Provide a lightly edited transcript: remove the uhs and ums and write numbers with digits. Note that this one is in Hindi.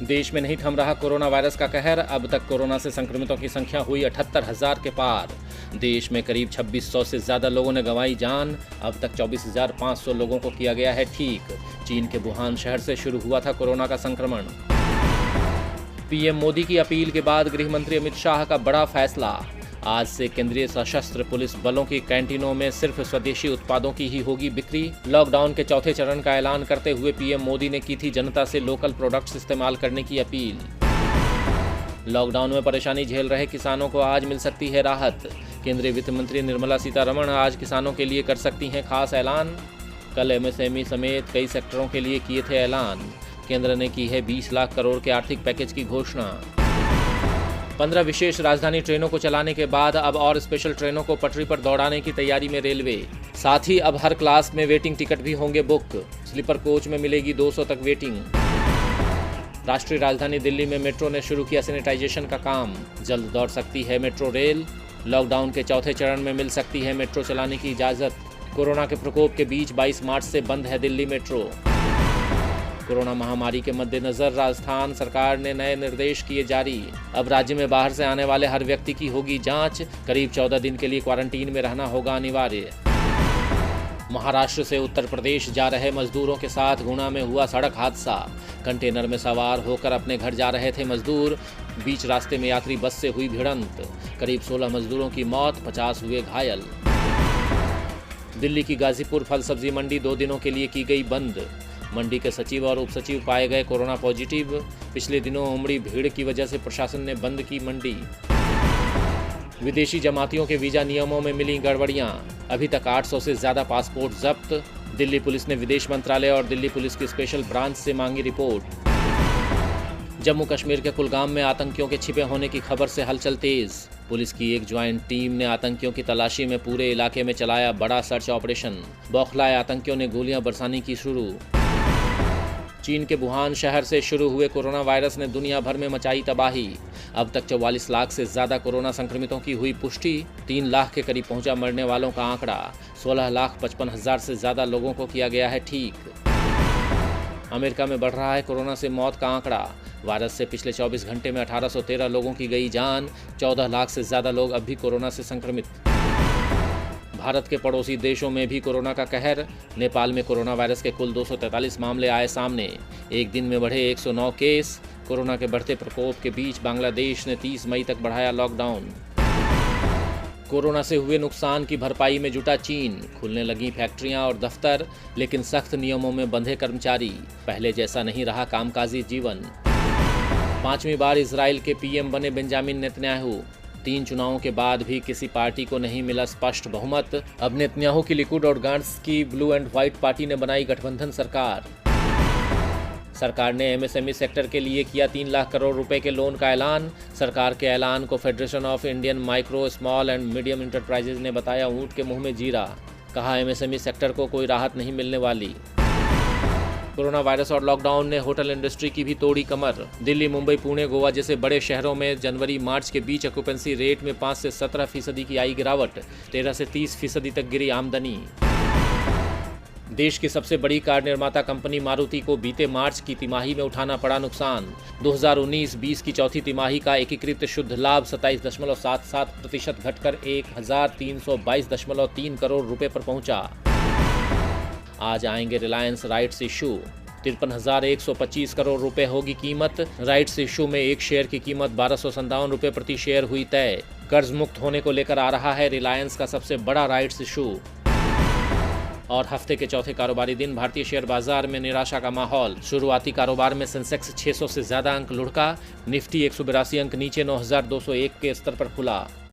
देश में नहीं थम रहा कोरोना वायरस का कहर। अब तक कोरोना से संक्रमितों की संख्या हुई 78,000 के पार। देश में करीब 2600 से ज्यादा लोगों ने गंवाई जान। अब तक 24,500 लोगों को किया गया है ठीक। चीन के वुहान शहर से शुरू हुआ था कोरोना का संक्रमण। पीएम मोदी की अपील के बाद गृह मंत्री अमित शाह का बड़ा फैसला। आज से केंद्रीय सशस्त्र पुलिस बलों की कैंटीनों में सिर्फ स्वदेशी उत्पादों की ही होगी बिक्री। लॉकडाउन के चौथे चरण का ऐलान करते हुए पीएम मोदी ने की थी जनता से लोकल प्रोडक्ट्स इस्तेमाल करने की अपील। लॉकडाउन में परेशानी झेल रहे किसानों को आज मिल सकती है राहत। केंद्रीय वित्त मंत्री निर्मला सीतारमण आज किसानों के लिए कर सकती हैं खास ऐलान। कल एमएसएमई समेत कई सेक्टरों के लिए किए थे ऐलान। केंद्र ने की है 20 लाख करोड़ के आर्थिक पैकेज की घोषणा। 15 विशेष राजधानी ट्रेनों को चलाने के बाद अब और स्पेशल ट्रेनों को पटरी पर दौड़ाने की तैयारी में रेलवे। साथ ही अब हर क्लास में वेटिंग टिकट भी होंगे बुक। स्लीपर कोच में मिलेगी 200 तक वेटिंग। राष्ट्रीय राजधानी दिल्ली में मेट्रो ने शुरू किया सैनिटाइजेशन का काम। जल्द दौड़ सकती है मेट्रो रेल। लॉकडाउन के चौथे चरण में मिल सकती है मेट्रो चलाने की इजाजत। कोरोना के प्रकोप के बीच 22 मार्च से बंद है दिल्ली मेट्रो। कोरोना महामारी के मद्देनजर राजस्थान सरकार ने नए निर्देश किए जारी। अब राज्य में बाहर से आने वाले हर व्यक्ति की होगी जांच। करीब 14 दिन के लिए क्वारंटीन में रहना होगा अनिवार्य। महाराष्ट्र से उत्तर प्रदेश जा रहे मजदूरों के साथ गुना में हुआ सड़क हादसा। कंटेनर में सवार होकर अपने घर जा रहे थे मजदूर। बीच रास्ते में यात्री बस से हुई भिड़ंत। करीब 16 मजदूरों की मौत, 50 हुए घायल। दिल्ली की गाजीपुर फल सब्जी मंडी 2 दिनों के लिए की गई बंद। मंडी के सचिव और उपसचिव पाए गए कोरोना पॉजिटिव। पिछले दिनों उमड़ी भीड़ की वजह से प्रशासन ने बंद की मंडी। विदेशी जमातियों के वीजा नियमों में मिली गड़बड़ियां। अभी तक 800 से ज्यादा पासपोर्ट जब्त। दिल्ली पुलिस ने विदेश मंत्रालय और दिल्ली पुलिस की स्पेशल ब्रांच से मांगी रिपोर्ट। जम्मू कश्मीर के कुलगाम में आतंकियों के छिपे होने की खबर से हलचल तेज। पुलिस की एक ज्वाइंट टीम ने आतंकियों की तलाशी में पूरे इलाके में चलाया बड़ा सर्च ऑपरेशन। बौखलाए आतंकियों ने गोलियां बरसानी की शुरू। चीन के वुहान शहर से शुरू हुए कोरोना वायरस ने दुनिया भर में मचाई तबाही। अब तक 44 लाख से ज्यादा कोरोना संक्रमितों की हुई पुष्टि। 3 लाख के करीब पहुंचा मरने वालों का आंकड़ा। 16,55,000 से ज्यादा लोगों को किया गया है ठीक। अमेरिका में बढ़ रहा है कोरोना से मौत का आंकड़ा। वायरस से पिछले 24 घंटे में 1813 लोगों की गई जान। 14 लाख से ज्यादा लोग अब भी कोरोना से संक्रमित। भारत के पड़ोसी देशों में भी कोरोना का कहर। नेपाल में कोरोना वायरस के कुल 243 मामले आए सामने। एक दिन में बढ़े 109 केस। कोरोना के बढ़ते प्रकोप के बीच बांग्लादेश ने 30 मई तक बढ़ाया लॉकडाउन। कोरोना से हुए नुकसान की भरपाई में जुटा चीन। खुलने लगी फैक्ट्रियां और दफ्तर, लेकिन सख्त नियमों में बंधे कर्मचारी। पहले जैसा नहीं रहा कामकाजी जीवन। 5वीं बार इजराइल के पीएम बने बेंजामिन नेतन्याहू। 3 चुनावों के बाद भी किसी पार्टी को नहीं मिला स्पष्ट बहुमत। अब नेतन्याहू की लिकुड और गांट्स की ब्लू एंड व्हाइट पार्टी ने बनाई गठबंधन सरकार। सरकार ने एमएसएमई सेक्टर के लिए किया 3 लाख करोड़ रुपए के लोन का ऐलान। सरकार के ऐलान को federation of Indian micro small and medium enterprises ने बताया ऊंट के मुंह में जीरा। कहा एमएसएमई सेक्टर को कोई राहत नहीं मिलने वाली। कोरोना वायरस और लॉकडाउन ने होटल इंडस्ट्री की भी तोड़ी कमर। दिल्ली, मुंबई, पुणे, गोवा जैसे बड़े शहरों में जनवरी मार्च के बीच ऑक्यूपेंसी रेट में 5 से 17% की आई गिरावट। 13 से 30% तक गिरी आमदनी। देश की सबसे बड़ी कार निर्माता कंपनी मारुति को बीते मार्च की तिमाही में उठाना पड़ा नुकसान। 2019-20 की चौथी तिमाही का एकीकृत शुद्ध लाभ 27.77% घटकर 1,322.3 करोड़ रुपए पर पहुंचा। आज आएंगे रिलायंस राइट्स इशू। 53,125 करोड़ रुपए होगी कीमत। राइट्स इशू में एक शेयर की कीमत 1257 रुपए प्रति शेयर हुई तय। कर्ज मुक्त होने को लेकर आ रहा है रिलायंस का सबसे बड़ा राइट्स इशू। और हफ्ते के चौथे कारोबारी दिन भारतीय शेयर बाजार में निराशा का माहौल। शुरुआती कारोबार में सेंसेक्स 600 से ज्यादा अंक लुढ़का। निफ्टी 182 अंक नीचे 9,201 के स्तर पर खुला।